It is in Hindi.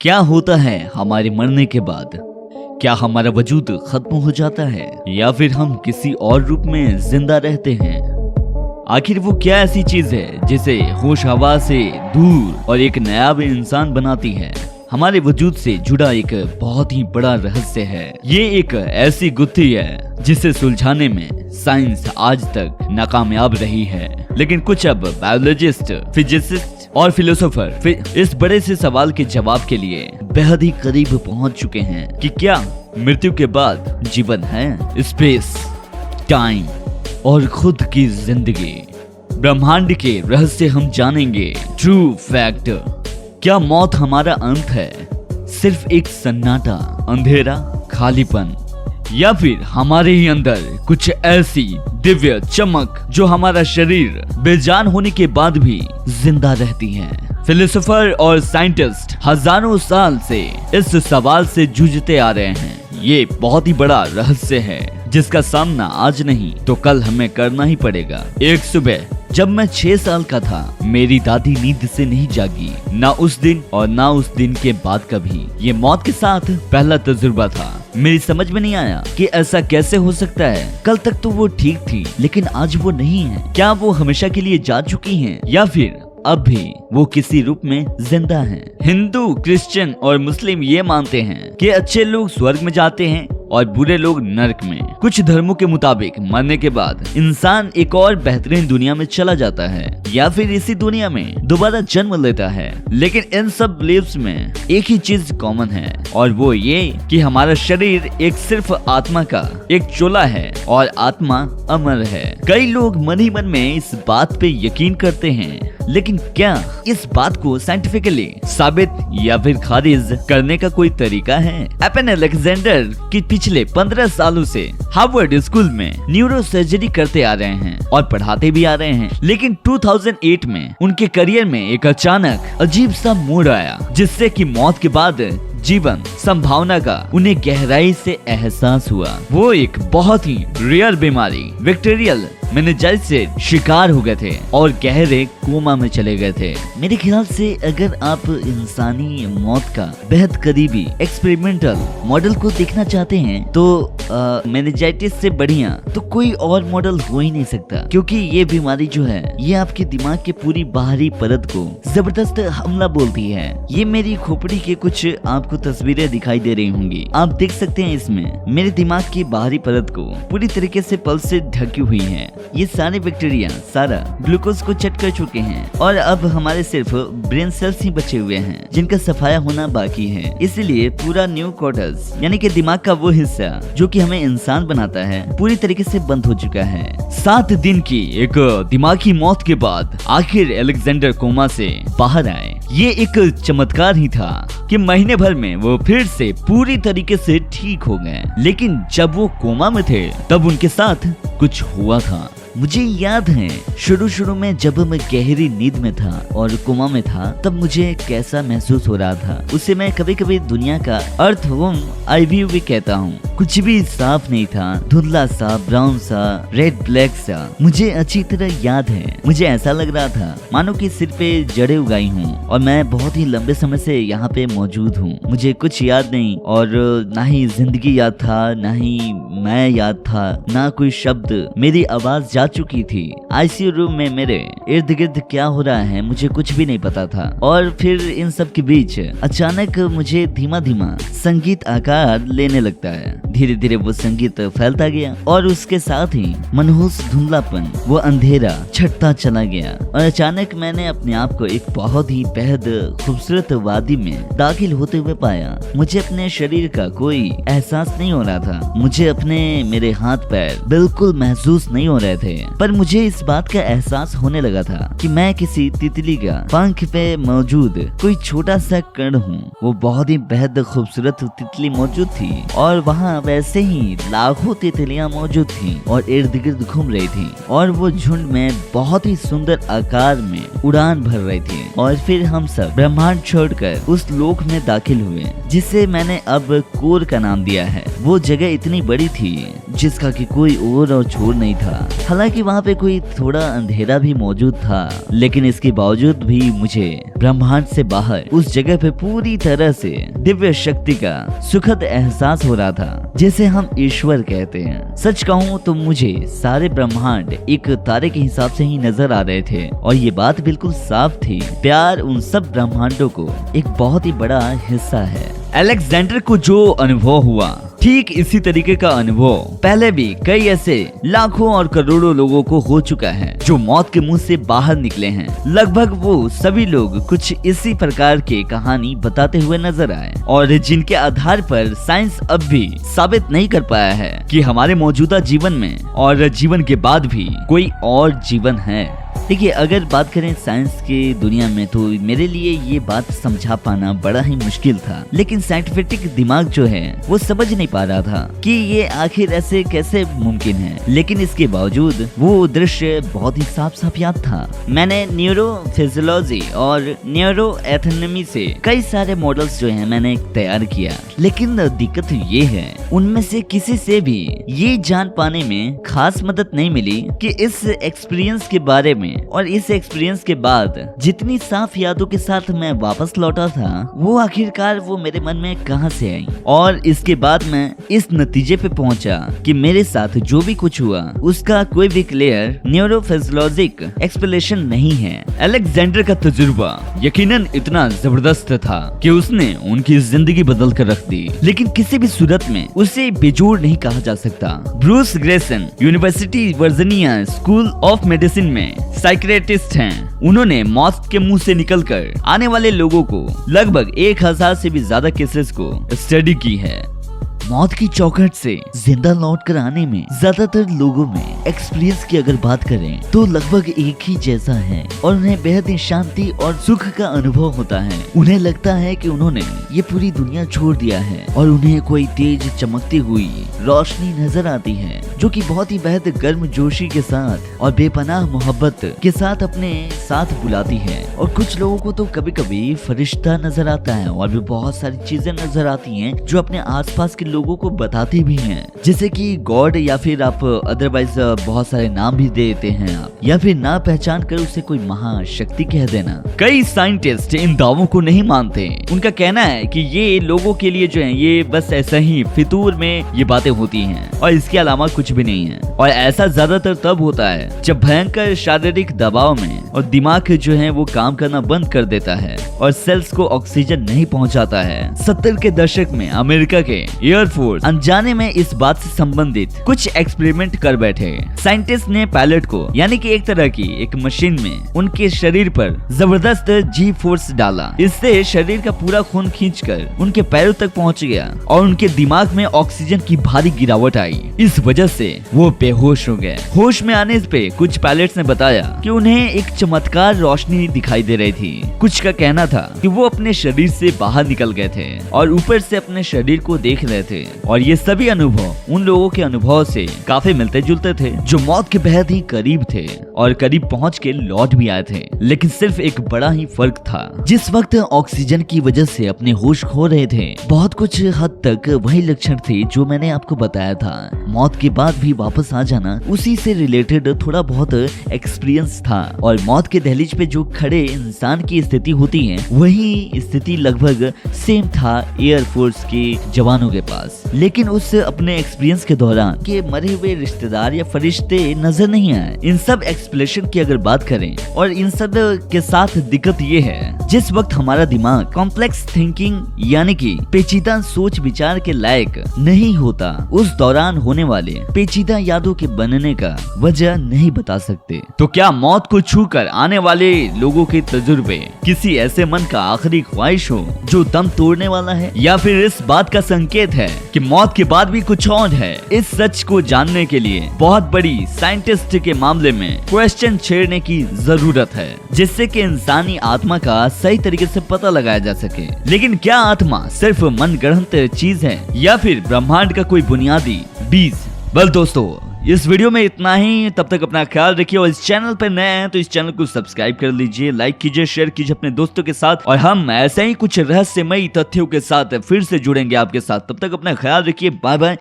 क्या होता है हमारे मरने के बाद? क्या हमारा वजूद खत्म हो जाता है या फिर हम किसी और रूप में जिंदा रहते हैं? आखिर वो क्या ऐसी चीज है जिसे होश हवा से दूर और एक नायाब इंसान बनाती है? हमारे वजूद से जुड़ा एक बहुत ही बड़ा रहस्य है। ये एक ऐसी गुत्थी है जिसे सुलझाने में साइंस आज तक नाकामयाब रही है, लेकिन कुछ अब बायोलॉजिस्ट, फिजिसिस्ट और फिलोसोफर इस बड़े से सवाल के जवाब के लिए बेहद ही करीब पहुंच चुके हैं कि क्या मृत्यु के बाद जीवन है? स्पेस, टाइम और खुद की जिंदगी, ब्रह्मांड के रहस्य हम जानेंगे। ट्रू फैक्ट, क्या मौत हमारा अंत है? सिर्फ एक सन्नाटा, अंधेरा, खालीपन, या फिर हमारे ही अंदर कुछ ऐसी दिव्य चमक जो हमारा शरीर बेजान होने के बाद भी जिंदा रहती है? फिलोसोफर और साइंटिस्ट हजारों साल से इस सवाल से जूझते आ रहे हैं। ये बहुत ही बड़ा रहस्य है जिसका सामना आज नहीं तो कल हमें करना ही पड़ेगा। एक सुबह जब मैं 6 साल का था, मेरी दादी नींद से नहीं जागी, ना उस दिन और ना उस दिन के बाद कभी। ये मौत के साथ पहला तजुर्बा था। मेरी समझ में नहीं आया कि ऐसा कैसे हो सकता है। कल तक तो वो ठीक थी, लेकिन आज वो नहीं है। क्या वो हमेशा के लिए जा चुकी हैं या फिर अब भी वो किसी रूप में जिंदा हैं? हिंदू, क्रिश्चियन और मुस्लिम ये मानते हैं कि अच्छे लोग स्वर्ग में जाते हैं और बुरे लोग नरक में। कुछ धर्मों के मुताबिक मरने के बाद इंसान एक और बेहतरीन दुनिया में चला जाता है या फिर इसी दुनिया में दोबारा जन्म लेता है। लेकिन इन सब बिलीव्स में एक ही चीज कॉमन है, और वो ये कि हमारा शरीर एक सिर्फ आत्मा का एक चोला है और आत्मा अमर है। कई लोग मन ही मन में इस बात पे यकीन करते हैं, लेकिन क्या इस बात को साइंटिफिकली साबित या फिर खारिज करने का कोई तरीका है? एपन अलेक्जेंडर की पिछले 15 सालों से हार्वर्ड स्कूल में न्यूरो सर्जरी करते आ रहे हैं और पढ़ाते भी आ रहे हैं, लेकिन 2008 में उनके करियर में एक अचानक अजीब सा मोड़ आया, जिससे कि मौत के बाद जीवन संभावना का उन्हें गहराई से एहसास हुआ। वो एक बहुत ही रेयर बीमारी बैक्टीरियल मेनिंजाइटिस से शिकार हो गए थे और गहरे कोमा में चले गए थे। मेरे ख्याल से अगर आप इंसानी मौत का बेहद करीबी एक्सपेरिमेंटल मॉडल को देखना चाहते हैं तो मेनिंजाइटिस से बढ़िया तो कोई और मॉडल हो ही नहीं सकता, क्योंकि ये बीमारी जो है ये आपके दिमाग के पूरी बाहरी परत को जबरदस्त हमला बोलती है। ये मेरी खोपड़ी के कुछ आपको तस्वीरें दिखाई दे रही होंगी, आप देख सकते हैं। इसमें मेरे दिमाग की बाहरी परत को पूरी तरीके से पल्स से ढकी हुई है। ये सारे बैक्टीरिया सारा ग्लूकोज को चट कर चुके हैं और अब हमारे सिर्फ ब्रेन सेल्स ही बचे हुए हैं जिनका सफाया होना बाकी है। इसलिए पूरा न्यू कॉर्टेक्स यानी कि दिमाग का वो हिस्सा जो कि हमें इंसान बनाता है पूरी तरीके से बंद हो चुका है। 7 दिन की एक दिमागी मौत के बाद आखिर अलेक्जेंडर कोमा से बाहर आए। ये एक चमत्कार ही था कि महीने भर में वो फिर से पूरी तरीके से ठीक हो गए। लेकिन जब वो कोमा में थे तब उनके साथ कुछ हुआ था। मुझे याद है शुरू में जब मैं गहरी नींद में था और कोमा में था तब मुझे कैसा महसूस हो रहा था, उसे मैं कभी कभी दुनिया का अर्थवर्म आईव्यू भी कहता हूँ। कुछ भी साफ नहीं था, धुंधला सा, ब्राउन सा, रेड ब्लैक सा। मुझे अच्छी तरह याद है, मुझे ऐसा लग रहा था मानो कि सिर पे जड़ें उगाई हूँ और मैं बहुत ही लंबे समय से यहाँ पे मौजूद हूँ। मुझे कुछ याद नहीं और ना ही जिंदगी याद था, ना ही मैं याद था, ना कोई शब्द। मेरी आवाज जा चुकी थी। आईसीयू रूम में मेरे इर्द गिर्द क्या हो रहा है मुझे कुछ भी नहीं पता था। और फिर इन सब के बीच अचानक मुझे धीमा धीमा संगीत आकार लेने लगता है। धीरे धीरे वो संगीत फैलता गया और उसके साथ ही मनहूस धुंधलापन, वो अंधेरा छटता चला गया और अचानक मैंने अपने आप को एक बहुत ही बेहद खूबसूरत वादी में दाखिल होते हुए पाया। मुझे अपने शरीर का कोई एहसास नहीं हो रहा था। मुझे अपने मेरे हाथ पैर बिल्कुल महसूस नहीं हो रहे थे, पर मुझे इस बात का एहसास होने लगा था कि मैं किसी तितली का पंख पे मौजूद कोई छोटा सा कण हूँ। वो बहुत ही बेहद खूबसूरत तितली मौजूद थी और वहाँ वैसे ही लाखों तितलियां मौजूद थीं और इर्द गिर्द घूम रही थीं और वो झुंड में बहुत ही सुंदर आकार में उड़ान भर रही थी। और फिर हम सब ब्रह्मांड छोड़कर उस लोक में दाखिल हुए जिसे मैंने अब कोर का नाम दिया है। वो जगह इतनी बड़ी थी जिसका कि कोई और छोर नहीं था। हालांकि वहाँ पे कोई थोड़ा अंधेरा भी मौजूद था, लेकिन इसके बावजूद भी मुझे ब्रह्मांड से बाहर उस जगह पे पूरी तरह से दिव्य शक्ति का सुखद एहसास हो रहा था, जिसे हम ईश्वर कहते हैं। सच कहूँ तो मुझे सारे ब्रह्मांड एक तारे के हिसाब से ही नजर आ रहे थे और ये बात बिल्कुल साफ थी, प्यार उन सब ब्रह्मांडों को एक बहुत ही बड़ा हिस्सा है। अलेक्जेंडर को जो अनुभव हुआ ठीक इसी तरीके का अनुभव पहले भी कई ऐसे लाखों और करोड़ों लोगों को हो चुका है जो मौत के मुंह से बाहर निकले हैं। लगभग वो सभी लोग कुछ इसी प्रकार की कहानी बताते हुए नजर आए और जिनके आधार पर साइंस अब भी साबित नहीं कर पाया है कि हमारे मौजूदा जीवन में और जीवन के बाद भी कोई और जीवन है। देखिए, अगर बात करें साइंस की दुनिया में तो मेरे लिए ये बात समझा पाना बड़ा ही मुश्किल था, लेकिन साइंटिफिक दिमाग जो है वो समझ नहीं पा रहा था कि ये आखिर ऐसे कैसे मुमकिन है। लेकिन इसके बावजूद वो दृश्य बहुत ही साफ साफ याद था। मैंने न्यूरोफिजियोलॉजी और न्यूरो एथनॉमी से कई सारे मॉडल्स जो है मैंने तैयार किया, लेकिन दिक्कत ये है उनमें से किसी से भी ये जान पाने में खास मदद नहीं मिली कि इस एक्सपीरियंस के बारे में और इस एक्सपीरियंस के बाद जितनी साफ यादों के साथ मैं वापस लौटा था वो आखिरकार वो मेरे मन में कहां से आई। और इसके बाद मैं इस नतीजे पे पहुंचा कि मेरे साथ जो भी कुछ हुआ उसका कोई भी क्लियर न्यूरोफिजियोलॉजिक एक्सप्लेनेशन नहीं है। अलेक्जेंडर का तजुर्बा यकीनन इतना जबरदस्त था कि उसने उनकी जिंदगी बदल कर रख दी, लेकिन किसी भी सूरत में उसे बेजोड़ नहीं कहा जा सकता। Bruce Grayson university Virginia school of medicine में साइकियाट्रिस्ट हैं। उन्होंने मौत के मुंह से निकलकर आने वाले लोगों को लगभग 1000 से भी ज्यादा केसेस को स्टडी की है। मौत की चौखट से जिंदा लौट कर आने में ज्यादातर लोगों में एक्सपीरियंस की अगर बात करें तो लगभग एक ही जैसा है और उन्हें बेहद ही शांति और सुख का अनुभव होता है। उन्हें लगता है कि उन्होंने ये पूरी दुनिया छोड़ दिया है और उन्हें कोई तेज चमकती हुई रोशनी नजर आती है जो कि बहुत ही बेहद गर्म जोशी के साथ और बेपनाह मोहब्बत के साथ अपने साथ बुलाती है। और कुछ लोगों को तो कभी कभी फरिश्ता नजर आता है और भी बहुत सारी चीजें नजर आती हैं जो अपने आसपास के लोगों को बताते भी हैं, जैसे कि गॉड, या फिर आप अदरवाइज बहुत सारे नाम भी देते हैं आप, या फिर ना पहचान कर उसे कोई महाशक्ति कह देना। कई साइंटिस्ट इन दावों को नहीं मानते। उनका कहना है कि ये लोगों के लिए जो है ये बस ऐसा ही फितूर में ये बातें होती हैं और इसके अलावा कुछ भी नहीं है। और ऐसा ज्यादातर तब होता है जब भयंकर शारीरिक दबाव में और दिमाग जो है वो काम करना बंद कर देता है और सेल्स को ऑक्सीजन नहीं पहुंचाता है। 70 के दशक में अमेरिका के एयरफोर्स अनजाने में इस बात से संबंधित कुछ एक्सपेरिमेंट कर बैठे। साइंटिस्ट ने पायलट को यानी कि एक तरह की एक मशीन में उनके शरीर पर जबरदस्त जी फोर्स डाला। इससे शरीर का पूरा खून खींचकर उनके पैरों तक पहुंच गया और उनके दिमाग में ऑक्सीजन की भारी गिरावट आई। इस वजह से वो बेहोश हो गए। होश में आने पे कुछ पायलट्स ने बताया कि उन्हें एक चमत्कार रोशनी दिखाई दे रही थी। कुछ का कहना था कि वो अपने शरीर से बाहर निकल गए थे और ऊपर से अपने शरीर को देख रहे थे। और ये सभी अनुभव उन लोगों के अनुभव से काफी मिलते जुलते थे जो मौत के बेहद ही करीब थे और करीब पहुंच के लौट भी आए थे। लेकिन सिर्फ एक बड़ा ही फर्क था, जिस वक्त ऑक्सीजन की वजह से अपने होश खो रहे थे बहुत कुछ हद तक वही लक्षण थे जो मैंने आपको बताया था। मौत के बाद भी वापस आ जाना उसी से रिलेटेड थोड़ा बहुत एक्सपीरियंस था। और मौत के दहलीज पे जो खड़े इंसान की स्थिति होती है वही स्थिति लगभग सेम था एयरफोर्स के जवानों के पास। लेकिन उस अपने एक्सपीरियंस के दौरान के मरे हुए रिश्तेदार या फरिश्ते नजर नहीं आए। इन सब एक्सप्लेनेशन की अगर बात करें और इन सब के साथ दिक्कत ये है, जिस वक्त हमारा दिमाग कॉम्प्लेक्स थिंकिंग यानी कि पेचीदा सोच विचार के लायक नहीं होता, उस दौरान होने वाले पेचीदा यादों के बनने का वजह नहीं बता सकते। तो क्या मौत को छूकर आने वाले लोगों के तजुर्बे किसी ऐसे मन का आखिरी ख्वाहिश हो जो दम तोड़ने वाला है, या फिर इस बात का संकेत है कि मौत के बाद भी कुछ और है। इस सच को जानने के लिए बहुत बड़ी साइंटिस्ट के मामले में क्वेश्चन छेड़ने की जरूरत है, जिससे कि इंसानी आत्मा का सही तरीके से पता लगाया जा सके। लेकिन क्या आत्मा सिर्फ मनगढ़ंत चीज है या फिर ब्रह्मांड का कोई बुनियादी बीज? वेल दोस्तों, इस वीडियो में इतना ही। तब तक अपना ख्याल रखिए और इस चैनल पर नए हैं तो इस चैनल को सब्सक्राइब कर लीजिए, लाइक कीजिए, शेयर कीजिए अपने दोस्तों के साथ, और हम ऐसे ही कुछ रहस्यमयी तथ्यों के साथ फिर से जुड़ेंगे आपके साथ। तब तक अपना ख्याल रखिए। Bye bye.